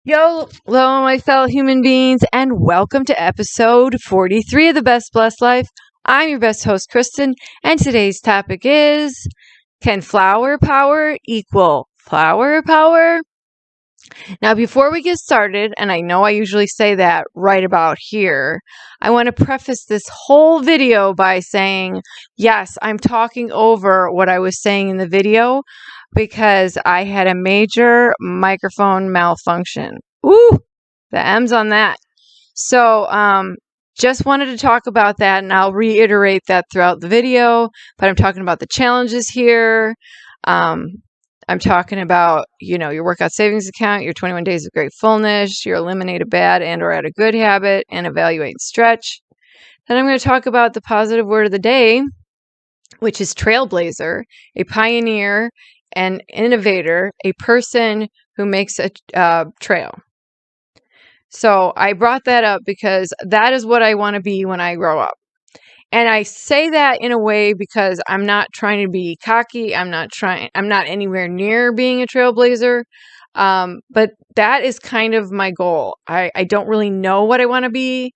Yo, hello, my fellow human beings, and welcome to episode 43 of The Best Blessed Life. I'm your best host, Kristen, and today's topic is, can flower power equal flower power? Now, before we get started, and I know I usually say that right about here, I want to preface this whole video by saying, yes, I'm talking over what I was saying in the video because I had a major microphone malfunction. Ooh, the M's on that. So, just wanted to talk about that, and I'll reiterate that throughout the video, but I'm talking about the challenges here. I'm talking about, your workout savings account, your 21 days of gratefulness, your eliminate a bad and or add a good habit, and evaluate and stretch. Then I'm going to talk about the positive word of the day, which is trailblazer, a pioneer, an innovator, a person who makes a trail. So I brought that up because that is what I want to be when I grow up. And I say that in a way because I'm not trying to be cocky. I'm not anywhere near being a trailblazer. But that is kind of my goal. I don't really know what I want to be.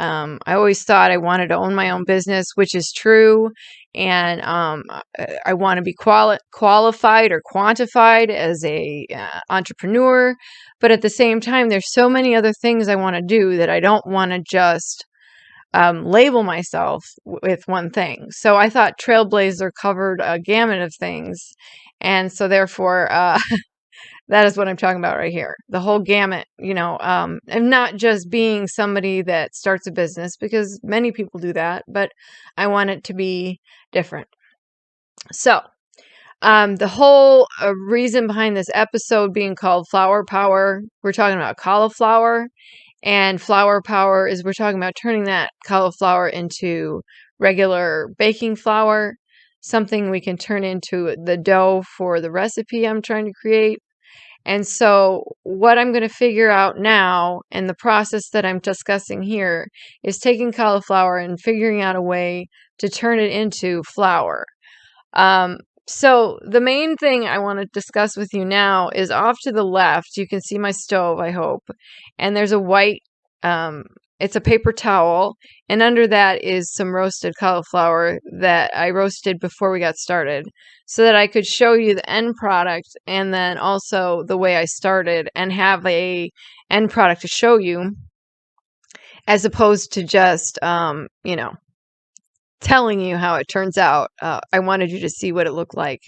I always thought I wanted to own my own business, which is true. And I want to be qualified or quantified as a entrepreneur. But at the same time, there's so many other things I want to do that I don't want to just label myself with one thing. So I thought Trailblazer covered a gamut of things. And so therefore, that is what I'm talking about right here. The whole gamut, and not just being somebody that starts a business, because many people do that, but I want it to be different. So, the whole reason behind this episode being called Flower Power, we're talking about cauliflower. And flower power is we're talking about turning that cauliflower into regular baking flour, something we can turn into the dough for the recipe I'm trying to create. And so what I'm going to figure out now, and the process that I'm discussing here, is taking cauliflower and figuring out a way to turn it into flour. So the main thing I want to discuss with you now is off to the left. You can see my stove, I hope. And there's a white, it's a paper towel. And under that is some roasted cauliflower that I roasted before we got started so that I could show you the end product and then also the way I started and have a end product to show you as opposed to just, telling you how it turns out. I wanted you to see what it looked like.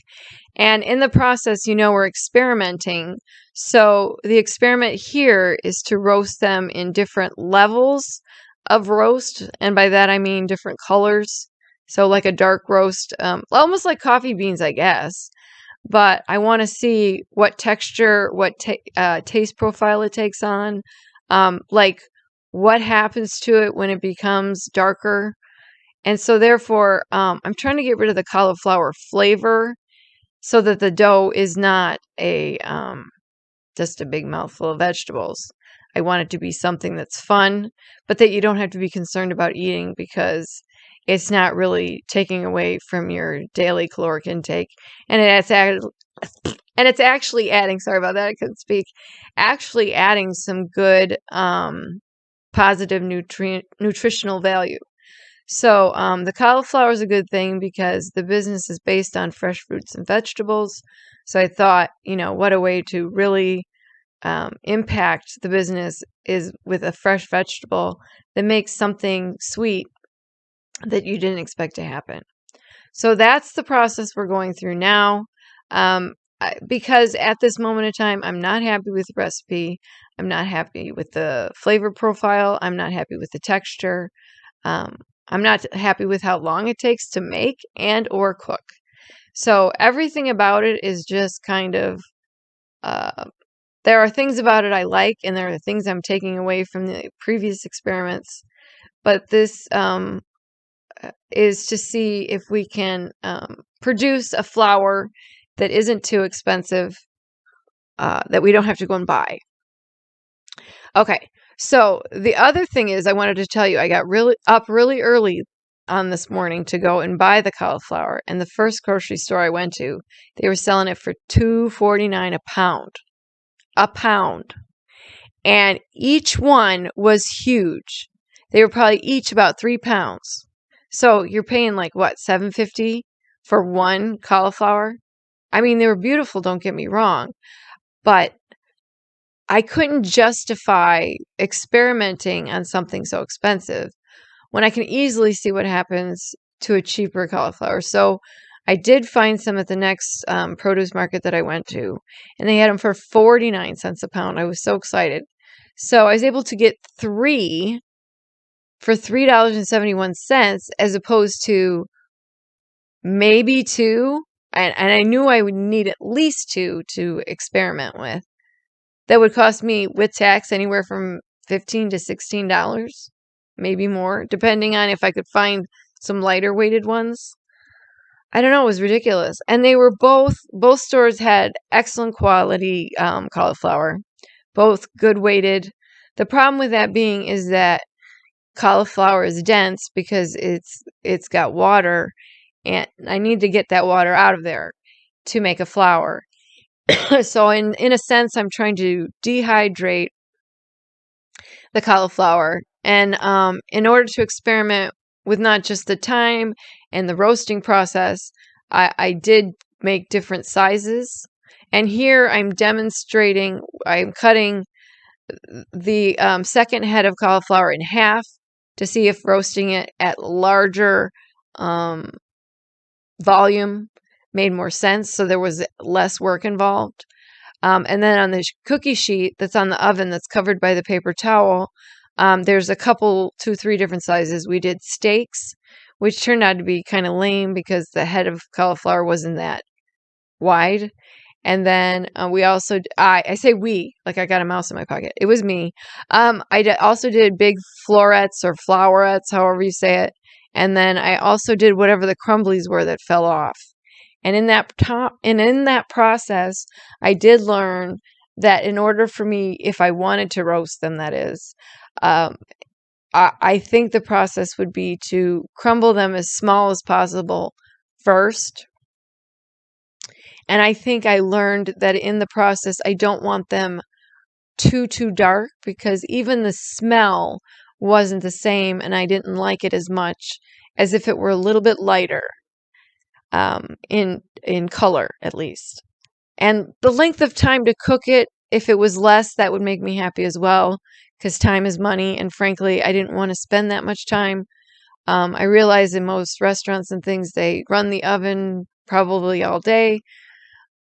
And in the process, we're experimenting. So the experiment here is to roast them in different levels of roast. And by that, I mean different colors. So like a dark roast, almost like coffee beans, I guess. But I want to see what texture, what taste profile it takes on. Like what happens to it when it becomes darker. And so therefore, I'm trying to get rid of the cauliflower flavor so that the dough is not just a big mouthful of vegetables. I want it to be something that's fun, but that you don't have to be concerned about eating because it's not really taking away from your daily caloric intake. And it's actually adding, sorry about that, I couldn't speak, actually adding some good positive nutritional value. So the cauliflower is a good thing because the business is based on fresh fruits and vegetables. So I thought, what a way to really impact the business is with a fresh vegetable that makes something sweet that you didn't expect to happen. So that's the process we're going through now. Because at this moment in time, I'm not happy with the recipe. I'm not happy with the flavor profile. I'm not happy with the texture. I'm not happy with how long it takes to make and or cook. So everything about it is just kind of, there are things about it I like, and there are things I'm taking away from the previous experiments. But this is to see if we can produce a flour that isn't too expensive, that we don't have to go and buy. Okay. So the other thing is I wanted to tell you, I got really early on this morning to go and buy the cauliflower. And the first grocery store I went to, they were selling it for $2.49 a pound. A pound. and each one was huge. They were probably each about 3 pounds. So you're paying like what, $7.50 for one cauliflower? I mean, they were beautiful, don't get me wrong, but I couldn't justify experimenting on something so expensive when I can easily see what happens to a cheaper cauliflower. So I did find some at the next produce market that I went to, and they had them for 49 cents a pound. I was so excited. So I was able to get 3 for $3.71 as opposed to maybe 2. And I knew I would need at least 2 to experiment with. That would cost me with tax anywhere from $15 to $16, maybe more, depending on if I could find some lighter weighted ones. I don't know, it was ridiculous. And they were both stores had excellent quality cauliflower, both good weighted. The problem with that being is that cauliflower is dense because it's got water, and I need to get that water out of there to make a flour. So in a sense, I'm trying to dehydrate the cauliflower, and in order to experiment with not just the time and the roasting process, I did make different sizes. And here I'm demonstrating, I'm cutting the second head of cauliflower in half to see if roasting it at larger volume made more sense, so there was less work involved. And then on the cookie sheet that's on the oven that's covered by the paper towel, there's a couple, 2, 3 different sizes. We did steaks, which turned out to be kind of lame because the head of cauliflower wasn't that wide. And then we also, I say we, like I got a mouse in my pocket. It was me. Also did big florets or flowerets, however you say it. And then I also did whatever the crumblies were that fell off. And in that process, I did learn that in order for me, if I wanted to roast them, that is, I think the process would be to crumble them as small as possible first. And I think I learned that in the process, I don't want them too dark, because even the smell wasn't the same, and I didn't like it as much as if it were a little bit lighter. In color, at least. And the length of time to cook it, if it was less, that would make me happy as well, because time is money, and frankly, I didn't want to spend that much time. I realize in most restaurants and things, they run the oven probably all day,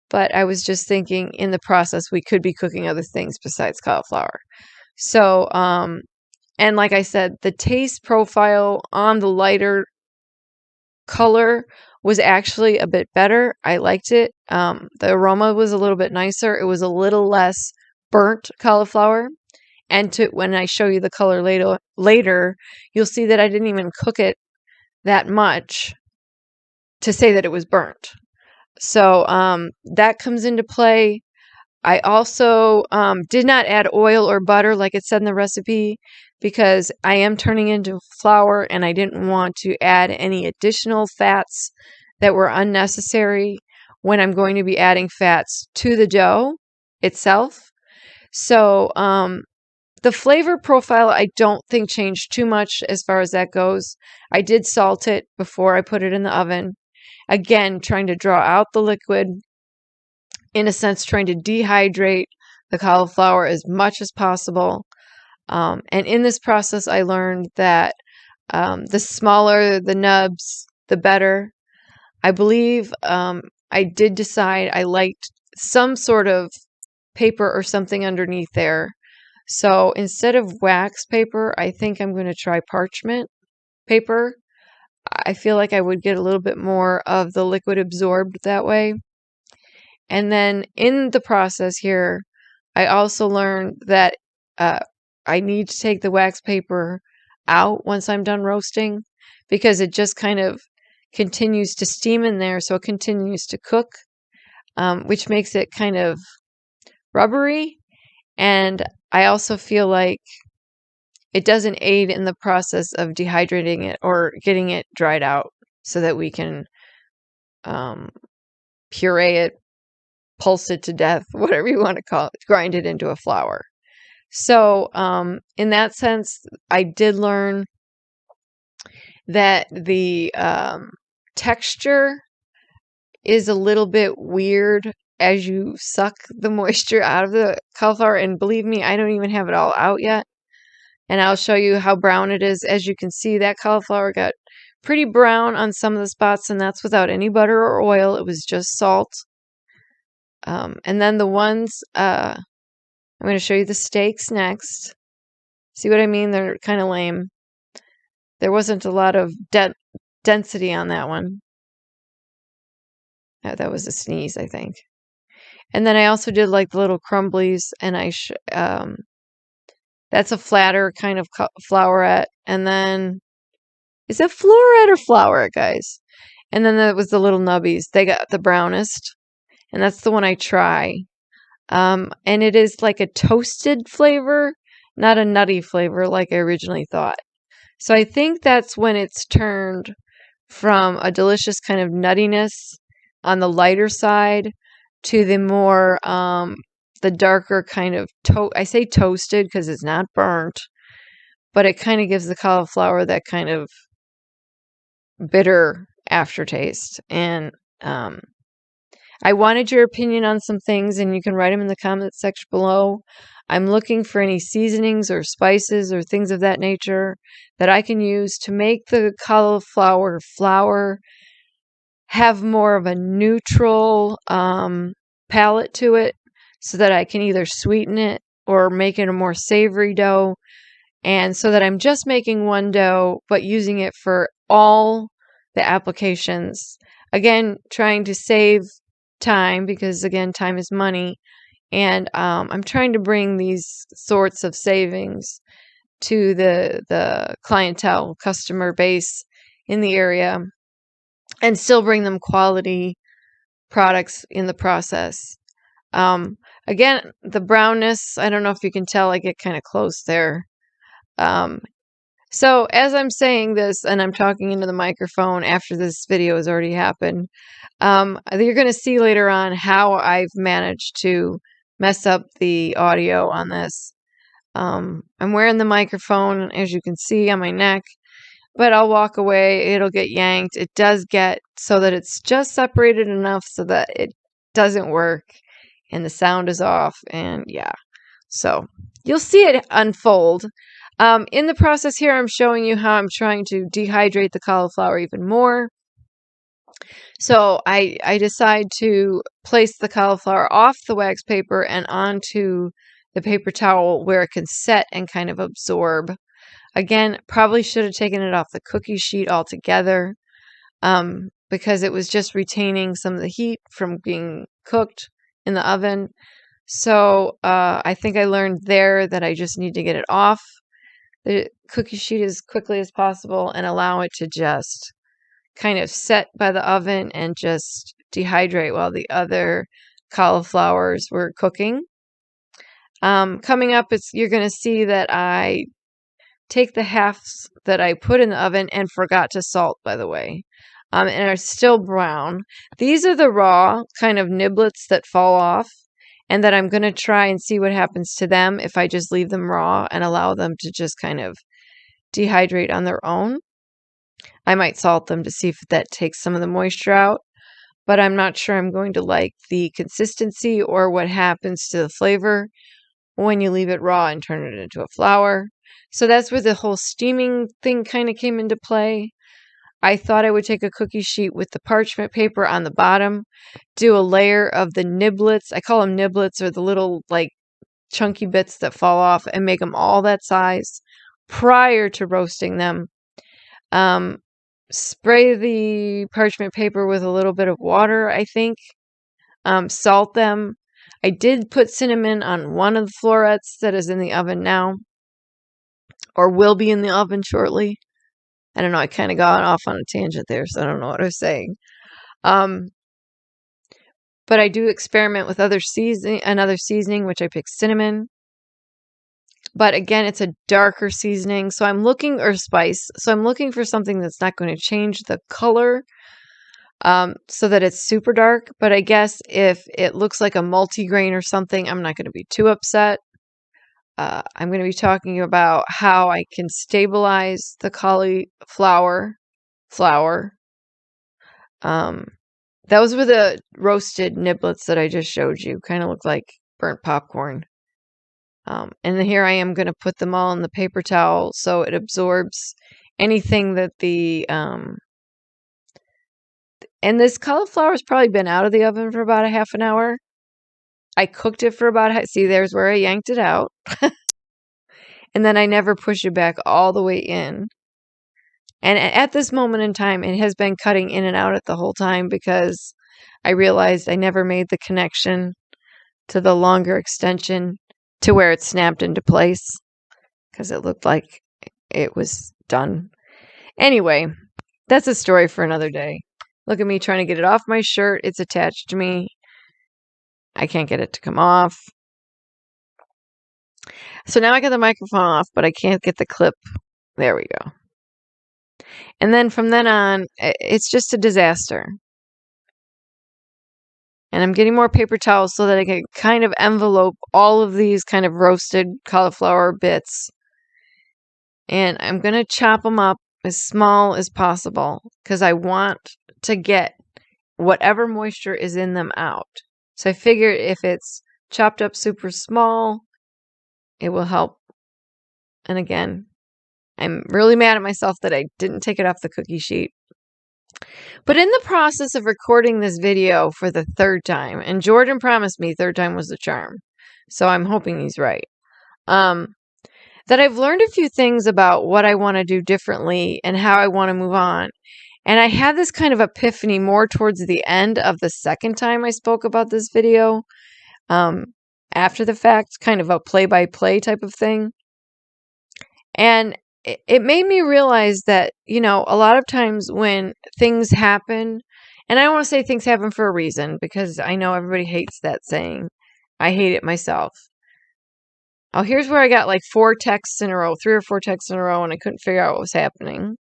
but I was just thinking in the process, we could be cooking other things besides cauliflower. So, and like I said, the taste profile on the lighter color was actually a bit better. I liked it. The aroma was a little bit nicer. It was a little less burnt cauliflower. And when I show you the color later, you'll see that I didn't even cook it that much to say that it was burnt. So that comes into play. I also did not add oil or butter like it said in the recipe, because I am turning into flour and I didn't want to add any additional fats that were unnecessary when I'm going to be adding fats to the dough itself. So the flavor profile I don't think changed too much as far as that goes. I did salt it before I put it in the oven. Again, trying to draw out the liquid, in a sense, trying to dehydrate the cauliflower as much as possible. And in this process, I learned that the smaller the nubs, the better. I believe I did decide I liked some sort of paper or something underneath there. So instead of wax paper, I think I'm going to try parchment paper. I feel like I would get a little bit more of the liquid absorbed that way. And then in the process here, I also learned that I need to take the wax paper out once I'm done roasting, because it just kind of continues to steam in there, so it continues to cook, which makes it kind of rubbery. And I also feel like it doesn't aid in the process of dehydrating it or getting it dried out so that we can puree it, pulse it to death, whatever you want to call it, grind it into a flour. So, in that sense, I did learn that the texture is a little bit weird as you suck the moisture out of the cauliflower. And believe me, I don't even have it all out yet. And I'll show you how brown it is. As you can see, that cauliflower got pretty brown on some of the spots, and that's without any butter or oil. It was just salt. And then the ones, I'm going to show you the steaks next. See what I mean? They're kind of lame. There wasn't a lot of density on that one. That was a sneeze, I think. And then I also did like the little crumblies, and that's a flatter kind of flowerette. And then, is it floret or flowerette, guys? And then that was the little nubbies. They got the brownest, and that's the one I try. And it is like a toasted flavor, not a nutty flavor like I originally thought. So I think that's when it's turned from a delicious kind of nuttiness on the lighter side to the more, the darker kind of, I say toasted because it's not burnt, but it kind of gives the cauliflower that kind of bitter aftertaste. And I wanted your opinion on some things, and you can write them in the comment section below. I'm looking for any seasonings or spices or things of that nature that I can use to make the cauliflower flour have more of a neutral palate to it, so that I can either sweeten it or make it a more savory dough, and so that I'm just making one dough but using it for all the applications. Again, trying to save time, because again, time is money. And I'm trying to bring these sorts of savings to the clientele, customer base in the area, and still bring them quality products in the process. Again, the brownness, I don't know if you can tell, I get kind of close there. So as I'm saying this, and I'm talking into the microphone after this video has already happened, you're going to see later on how I've managed to mess up the audio on this. I'm wearing the microphone, as you can see, on my neck, but I'll walk away. It'll get yanked. It does get so that it's just separated enough so that it doesn't work and the sound is off. And yeah, so you'll see it unfold. In the process here, I'm showing you how I'm trying to dehydrate the cauliflower even more. So I decide to place the cauliflower off the wax paper and onto the paper towel where it can set and kind of absorb. Again, probably should have taken it off the cookie sheet altogether, because it was just retaining some of the heat from being cooked in the oven. So I think I learned there that I just need to get it off the cookie sheet as quickly as possible and allow it to just kind of set by the oven and just dehydrate while the other cauliflowers were cooking. Coming up, you're going to see that I take the halves that I put in the oven and forgot to salt, by the way, and are still brown. These are the raw kind of niblets that fall off, and that I'm going to try and see what happens to them if I just leave them raw and allow them to just kind of dehydrate on their own. I might salt them to see if that takes some of the moisture out, but I'm not sure I'm going to like the consistency or what happens to the flavor when you leave it raw and turn it into a flour. So that's where the whole steaming thing kind of came into play. I thought I would take a cookie sheet with the parchment paper on the bottom, do a layer of the niblets. I call them niblets, or the little like chunky bits that fall off, and make them all that size prior to roasting them. Spray the parchment paper with a little bit of water, I think. Salt them. I did put cinnamon on one of the florets that is in the oven now, or will be in the oven shortly. I don't know, I kind of got off on a tangent there, so I don't know what I was saying. But I do experiment with another seasoning, which I picked cinnamon. But again, it's a darker seasoning, so I'm looking, or spice, so I'm looking for something that's not going to change the color, so that it's super dark. But I guess if it looks like a multigrain or something, I'm not going to be too upset. I'm going to be talking about how I can stabilize the cauliflower flour. Those were the roasted niblets that I just showed you. Kind of look like burnt popcorn. And then here I am going to put them all in the paper towel so it absorbs anything that and this cauliflower has probably been out of the oven for about a half an hour. I cooked it for about, see, there's where I yanked it out. And then I never push it back all the way in. And at this moment in time, it has been cutting in and out at the whole time because I realized I never made the connection to the longer extension to where it snapped into place because it looked like it was done. Anyway, that's a story for another day. Look at me trying to get it off my shirt. It's attached to me. I can't get it to come off. So now I got the microphone off, but I can't get the clip. There we go. And then from then on, it's just a disaster. And I'm getting more paper towels so that I can kind of envelope all of these kind of roasted cauliflower bits. And I'm going to chop them up as small as possible because I want to get whatever moisture is in them out. So I figured if it's chopped up super small, it will help. And again, I'm really mad at myself that I didn't take it off the cookie sheet. But in the process of recording this video for the third time, and Jordan promised me third time was the charm, so I'm hoping he's right, that I've learned a few things about what I want to do differently and how I want to move on. And I had this kind of epiphany more towards the end of the second time I spoke about this video, after the fact, kind of a play-by-play type of thing. And it made me realize that, a lot of times when things happen, and I don't want to say things happen for a reason because I know everybody hates that saying. I hate it myself. Oh, here's where I got like 4 texts in a row, 3 or 4 texts in a row, and I couldn't figure out what was happening.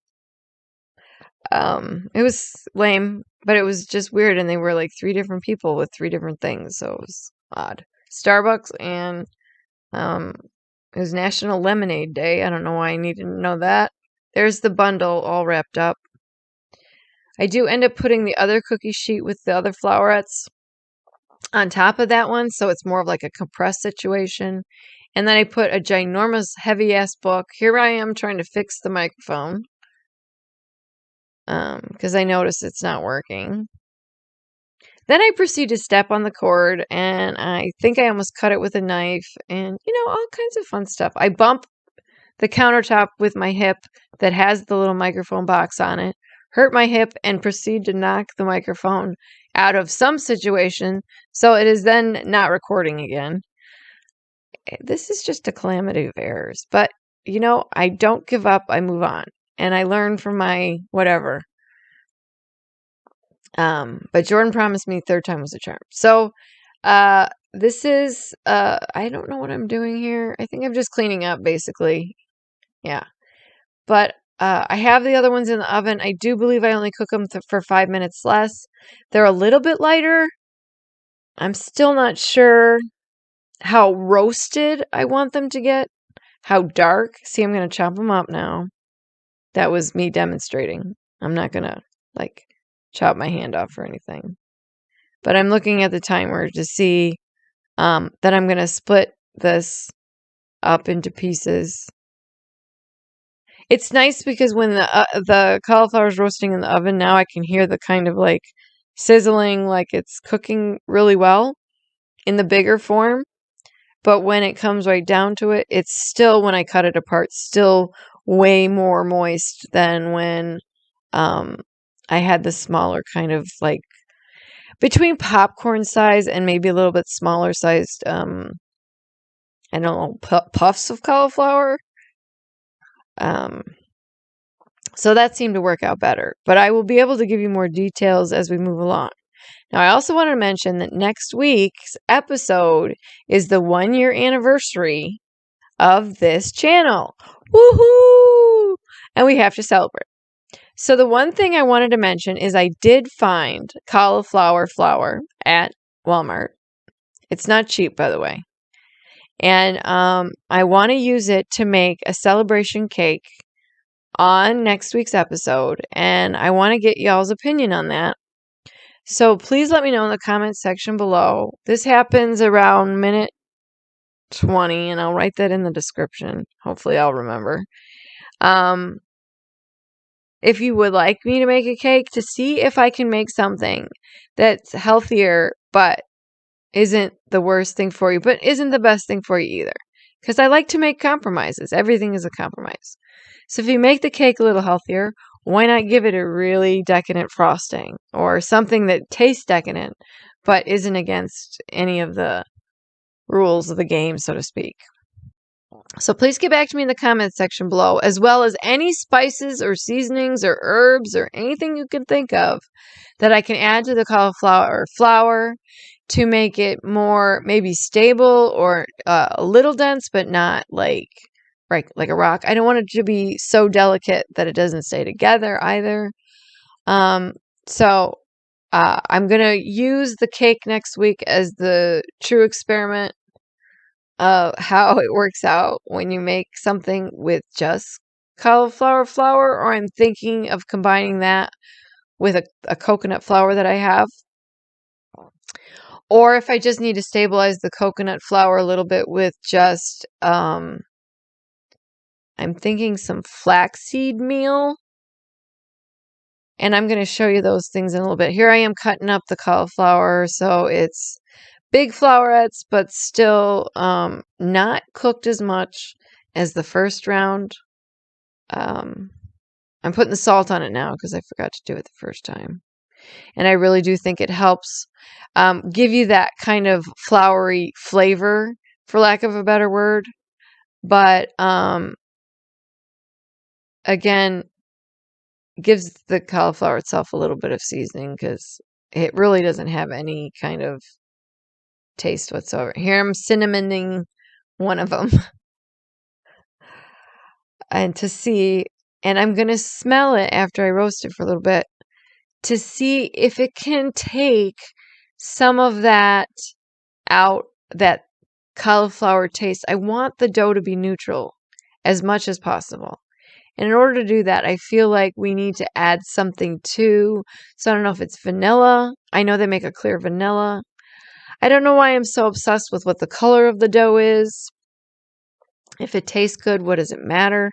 It was lame, but it was just weird, and they were like 3 different people with 3 different things, so it was odd. Starbucks and it was National Lemonade Day. I don't know why I needed to know that. There's the bundle all wrapped up. I do end up putting the other cookie sheet with the other flowerets on top of that one, so it's more of like a compressed situation. And then I put a ginormous heavy-ass book. Here I am trying to fix the microphone because I noticed it's not working. Then I proceed to step on the cord, and I think I almost cut it with a knife, and, all kinds of fun stuff. I bump the countertop with my hip that has the little microphone box on it, hurt my hip, and proceed to knock the microphone out of some situation, so it is then not recording again. This is just a calamity of errors, but, I don't give up, I move on, and I learn from my whatever. But Jordan promised me third time was a charm. So, this is, I don't know what I'm doing here. I think I'm just cleaning up, basically. Yeah. But, I have the other ones in the oven. I do believe I only cook them for 5 minutes less. They're a little bit lighter. I'm still not sure how roasted I want them to get. How dark. See, I'm going to chop them up now. That was me demonstrating. I'm not going to, chop my hand off or anything. But I'm looking at the timer to see that I'm going to split this up into pieces. It's nice because when the cauliflower is roasting in the oven, now I can hear the kind of sizzling, like it's cooking really well in the bigger form. But when it comes right down to it, it's still, when I cut it apart, still way more moist than when I had the smaller kind of between popcorn size and maybe a little bit smaller sized, I don't know, puffs of cauliflower. So that seemed to work out better, but I will be able to give you more details as we move along. Now, I also want to mention that next week's episode is the 1-year anniversary of this channel. Woohoo! And we have to celebrate. So the one thing I wanted to mention is I did find cauliflower flour at Walmart. It's not cheap, by the way. And I want to use it to make a celebration cake on next week's episode. And I want to get y'all's opinion on that. So please let me know in the comments section below. This happens around minute 20, and I'll write that in the description. Hopefully I'll remember. If you would like me to make a cake, to see if I can make something that's healthier but isn't the worst thing for you, but isn't the best thing for you either. Because I like to make compromises. Everything is a compromise. So if you make the cake a little healthier, why not give it a really decadent frosting or something that tastes decadent but isn't against any of the rules of the game, so to speak. So please get back to me in the comments section below, as well as any spices or seasonings or herbs or anything you can think of that I can add to the cauliflower flour to make it more maybe stable or a little dense, but not like a rock. I don't want it to be so delicate that it doesn't stay together either. So I'm going to use the cake next week as the true experiment of how it works out when you make something with just cauliflower flour, or I'm thinking of combining that with a coconut flour that I have. Or if I just need to stabilize the coconut flour a little bit with just, I'm thinking some flaxseed meal. And I'm going to show you those things in a little bit. Here I am cutting up the cauliflower, so it's big flowerets, but still not cooked as much as the first round. I'm putting the salt on it now because I forgot to do it the first time. And I really do think it helps give you that kind of floury flavor, for lack of a better word. But again, gives the cauliflower itself a little bit of seasoning because it really doesn't have any kind of taste whatsoever. Here I'm cinnamoning one of them. And to see, and I'm going to smell it after I roast it for a little bit to see if it can take some of that out, that cauliflower taste. I want the dough to be neutral as much as possible. And in order to do that, I feel like we need to add something too. So I don't know if it's vanilla. I know they make a clear vanilla. I don't know why I'm so obsessed with what the color of the dough is. If it tastes good, what does it matter?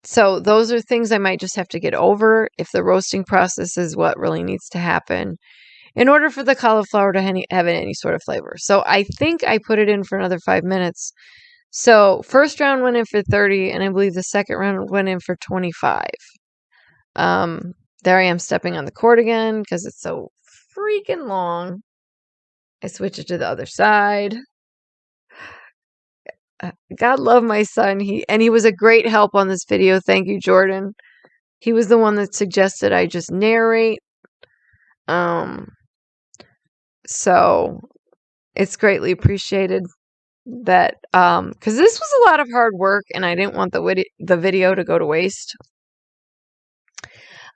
So those are things I might just have to get over if the roasting process is what really needs to happen in order for the cauliflower to have any sort of flavor. So I think I put it in for another 5 minutes. So first round went in for 30, and I believe the second round went in for 25. There I am stepping on the cord again because it's so freaking long. I switch it to the other side. God love my son. He was a great help on this video. Thank you, Jordan. He was the one that suggested I just narrate. So it's greatly appreciated that because this was a lot of hard work and I didn't want the video to go to waste.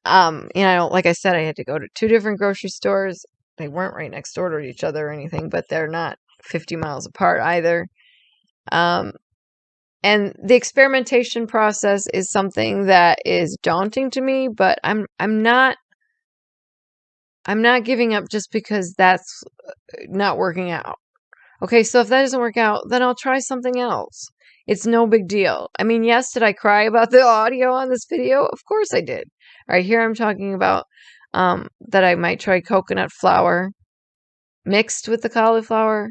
Like I said, I had to go to 2 different grocery stores. They weren't right next door to each other or anything, but they're not 50 miles apart either. And the experimentation process is something that is daunting to me, but I'm not giving up just because that's not working out. Okay, so if that doesn't work out, then I'll try something else. It's no big deal. I mean, yes, did I cry about the audio on this video? Of course I did. All right, here I'm talking about that I might try coconut flour mixed with the cauliflower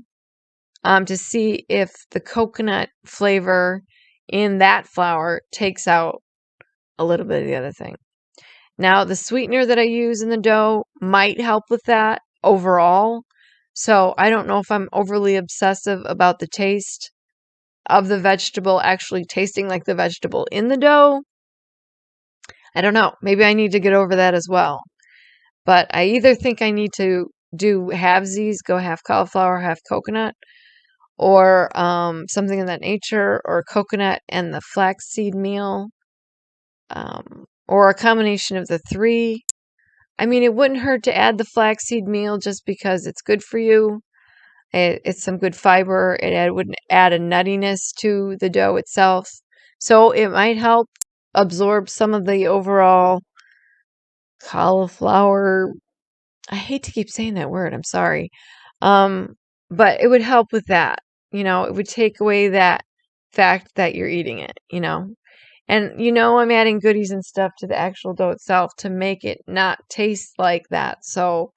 to see if the coconut flavor in that flour takes out a little bit of the other thing. Now, the sweetener that I use in the dough might help with that overall. So I don't know if I'm overly obsessive about the taste of the vegetable actually tasting like the vegetable in the dough. I don't know. Maybe I need to get over that as well. But I either think I need to do halvesies, go half cauliflower, half coconut, or something of that nature, or coconut and the flaxseed meal, or a combination of the 3. I mean, it wouldn't hurt to add the flaxseed meal just because it's good for you. It's some good fiber. It would add a nuttiness to the dough itself. So it might help absorb some of the overall cauliflower. I hate to keep saying that word. I'm sorry. But it would help with that. It would take away that fact that you're eating it, And I'm adding goodies and stuff to the actual dough itself to make it not taste like that. So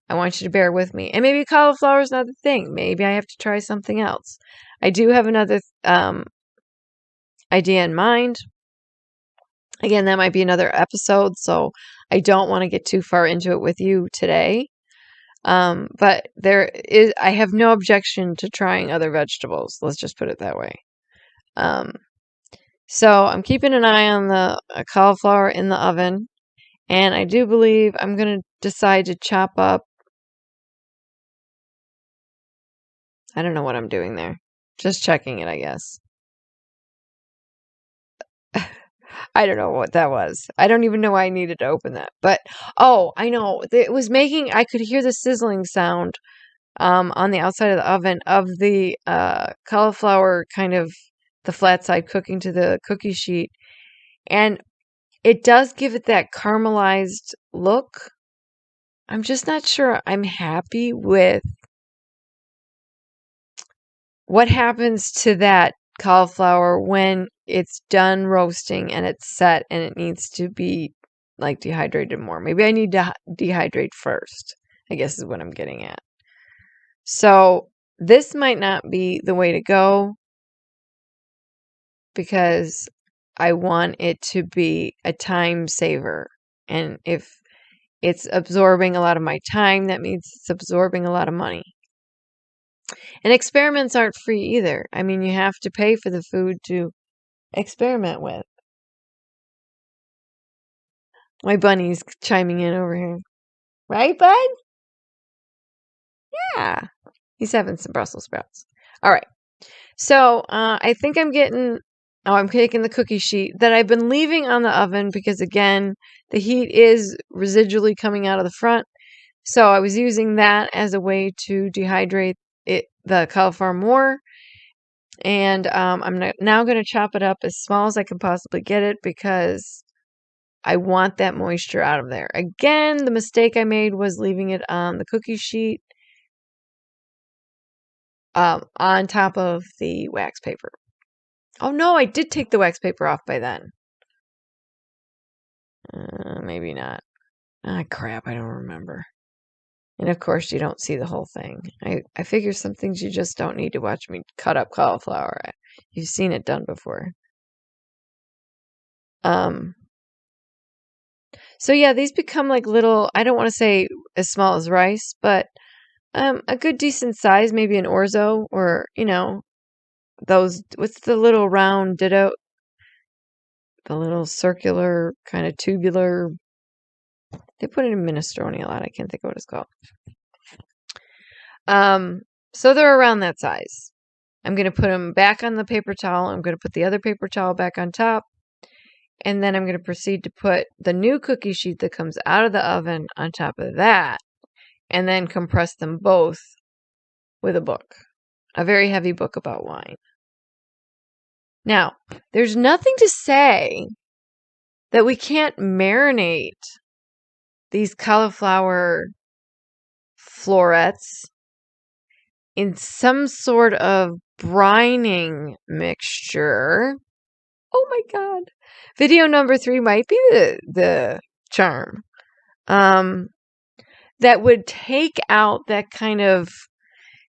I want you to bear with me. And maybe cauliflower is not the thing. Maybe I have to try something else. I do have another idea in mind. Again, that might be another episode, so I don't want to get too far into it with you today. But I have no objection to trying other vegetables. Let's just put it that way. So I'm keeping an eye on the cauliflower in the oven, and I do believe I'm going to decide to chop up. I don't know what I'm doing there. Just checking it, I guess. I don't know what that was. I don't even know why I needed to open that. But, oh, I know. It was I could hear the sizzling sound on the outside of the oven of the cauliflower, kind of the flat side cooking to the cookie sheet. And it does give it that caramelized look. I'm just not sure I'm happy with what happens to that cauliflower when it's done roasting and it's set and it needs to be like dehydrated more. Maybe I need to dehydrate first, I guess is what I'm getting at. So this might not be the way to go because I want it to be a time saver. And if it's absorbing a lot of my time, that means it's absorbing a lot of money. And experiments aren't free either. I mean, you have to pay for the food to experiment with. My bunny's chiming in over here. Right, bud? Yeah. He's having some Brussels sprouts. All right. So I think I'm taking the cookie sheet that I've been leaving on the oven because, again, the heat is residually coming out of the front. So I was using that as a way to dehydrate the cauliflower more. And I'm now going to chop it up as small as I can possibly get it because I want that moisture out of there. Again, the mistake I made was leaving it on the cookie sheet on top of the wax paper. Oh no, I did take the wax paper off by then. Maybe not. Ah, crap, I don't remember. And of course, you don't see the whole thing. I figure some things you just don't need to watch me cut up cauliflower. You've seen it done before. So yeah, these become like little, I don't want to say as small as rice, but a good decent size, maybe an orzo or, those, what's the little round ditto? The little circular, kind of tubular. They put it in minestrone a lot. I can't think of what it's called. So they're around that size. I'm going to put them back on the paper towel. I'm going to put the other paper towel back on top. And then I'm going to proceed to put the new cookie sheet that comes out of the oven on top of that. And then compress them both with a book. A very heavy book about wine. Now, there's nothing to say that we can't marinate these cauliflower florets in some sort of brining mixture. Oh my God. Video number 3 might be the charm. That would take out that kind of,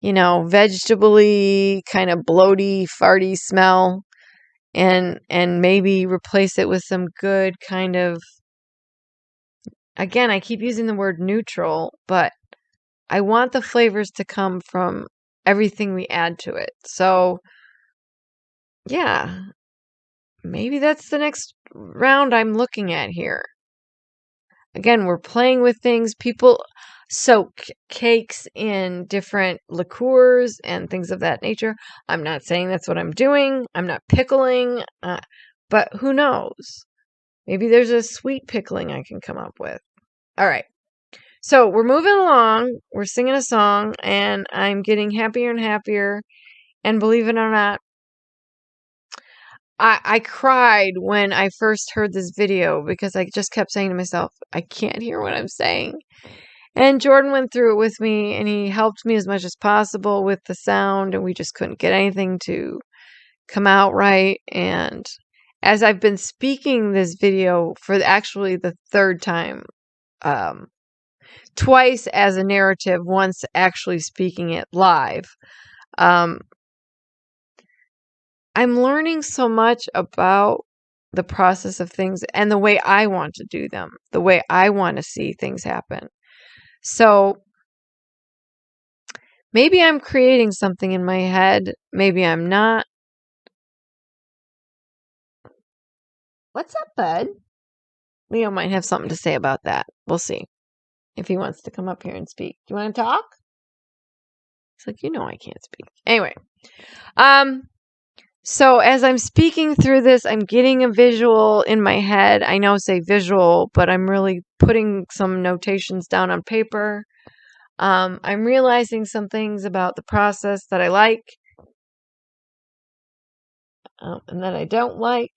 vegetable-y, kind of bloaty, farty smell and maybe replace it with some good kind of, again, I keep using the word neutral, but I want the flavors to come from everything we add to it. So, yeah, maybe that's the next round I'm looking at here. Again, we're playing with things. People soak cakes in different liqueurs and things of that nature. I'm not saying that's what I'm doing. I'm not pickling, but who knows? Maybe there's a sweet pickling I can come up with. All right. So we're moving along. We're singing a song, and I'm getting happier and happier. And believe it or not, I cried when I first heard this video because I just kept saying to myself, I can't hear what I'm saying. And Jordan went through it with me, and he helped me as much as possible with the sound, and we just couldn't get anything to come out right. And as I've been speaking this video for actually the third time, twice as a narrative, once actually speaking it live, I'm learning so much about the process of things and the way I want to do them, the way I want to see things happen. So maybe I'm creating something in my head. Maybe I'm not. What's up, bud? Leo might have something to say about that. We'll see if he wants to come up here and speak. Do you want to talk? He's like, I can't speak. Anyway, so as I'm speaking through this, I'm getting a visual in my head. I know say visual, but I'm really putting some notations down on paper. I'm realizing some things about the process that I like and that I don't like.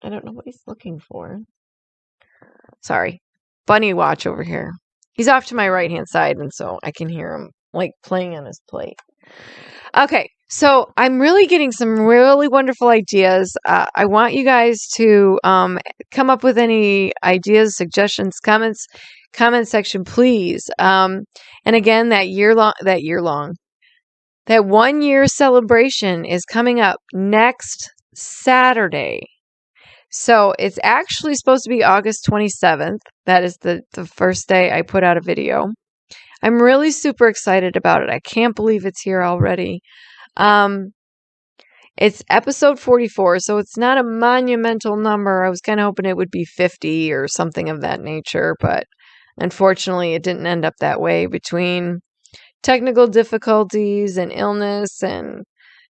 I don't know what he's looking for. Sorry. Bunny watch over here. He's off to my right-hand side, and so I can hear him like playing on his plate. Okay, so I'm really getting some really wonderful ideas. I want you guys to come up with any ideas, suggestions, comments, comment section, please. And again, that 1 year celebration is coming up next Saturday. So it's actually supposed to be August 27th. That is the first day I put out a video. I'm really super excited about it. I can't believe it's here already. It's episode 44, so it's not a monumental number. I was kind of hoping it would be 50 or something of that nature, but unfortunately it didn't end up that way between technical difficulties and illness and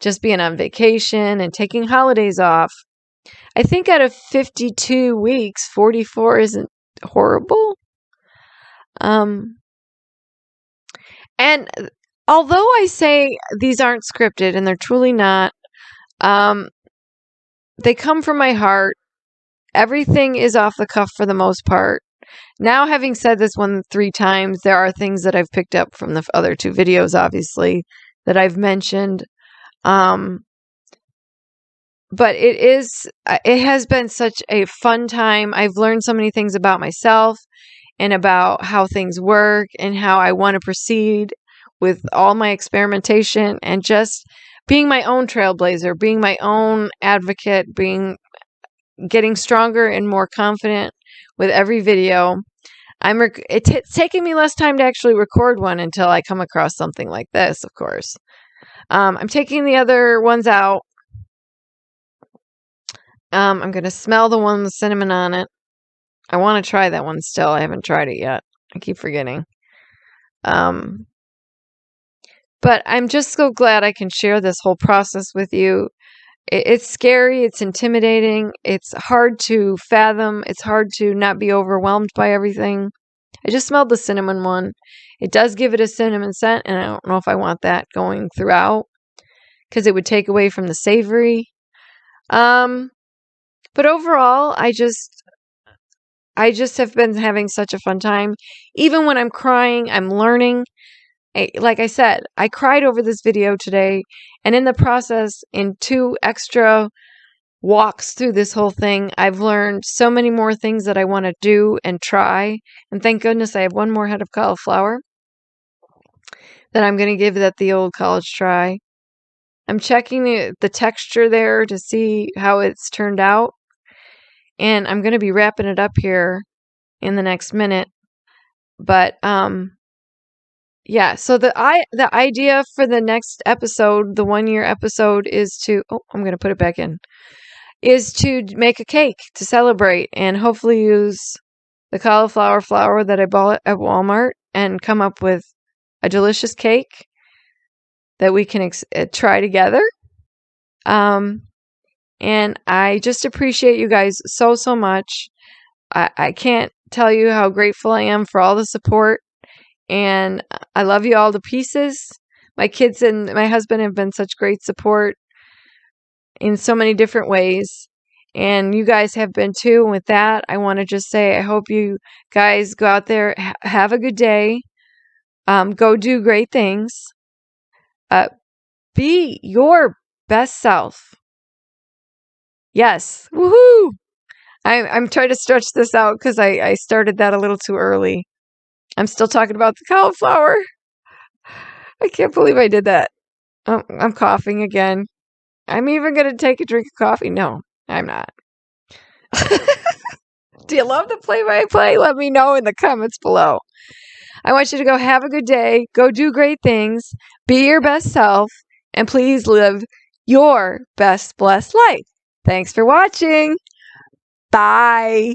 just being on vacation and taking holidays off. I think out of 52 weeks, 44 isn't horrible. And although I say these aren't scripted, and they're truly not, they come from my heart. Everything is off the cuff for the most part. Now, having said this 3 times, there are things that I've picked up from the other 2 videos, obviously, that I've mentioned. But it has been such a fun time. I've learned so many things about myself and about how things work and how I want to proceed with all my experimentation and just being my own trailblazer, being my own advocate, getting stronger and more confident with every video. It's taking me less time to actually record one until I come across something like this, of course. I'm taking the other ones out. I'm going to smell the one with cinnamon on it. I want to try that one still. I haven't tried it yet. I keep forgetting. But I'm just so glad I can share this whole process with you. It's scary. It's intimidating. It's hard to fathom. It's hard to not be overwhelmed by everything. I just smelled the cinnamon one. It does give it a cinnamon scent, and I don't know if I want that going throughout because it would take away from the savory. But overall, I just have been having such a fun time. Even when I'm crying, I'm learning. Like I said, I cried over this video today, and in the process, in 2 extra walks through this whole thing, I've learned so many more things that I want to do and try. And thank goodness I have 1 more head of cauliflower that I'm going to give that the old college try. I'm checking the texture there to see how it's turned out. And I'm going to be wrapping it up here in the next minute. But, yeah, so the idea for the next episode, the 1 year episode, is to, I'm going to put it back in, is to make a cake to celebrate and hopefully use the cauliflower flour that I bought at Walmart and come up with a delicious cake that we can try together. And I just appreciate you guys so much. I can't tell you how grateful I am for all the support And I love you all to pieces. My kids and my husband have been such great support in so many different ways. And you guys have been too. And with that, I want to just say I hope you guys go out there, have a good day, go do great things, be your best self. Yes. Woohoo! I'm trying to stretch this out because I started that a little too early. I'm still talking about the cauliflower. I can't believe I did that. Oh, I'm coughing again. I'm even going to take a drink of coffee. No, I'm not. Do you love the play-by-play? Let me know in the comments below. I want you to go have a good day, go do great things, be your best self, and please live your best blessed life. Thanks for watching. Bye.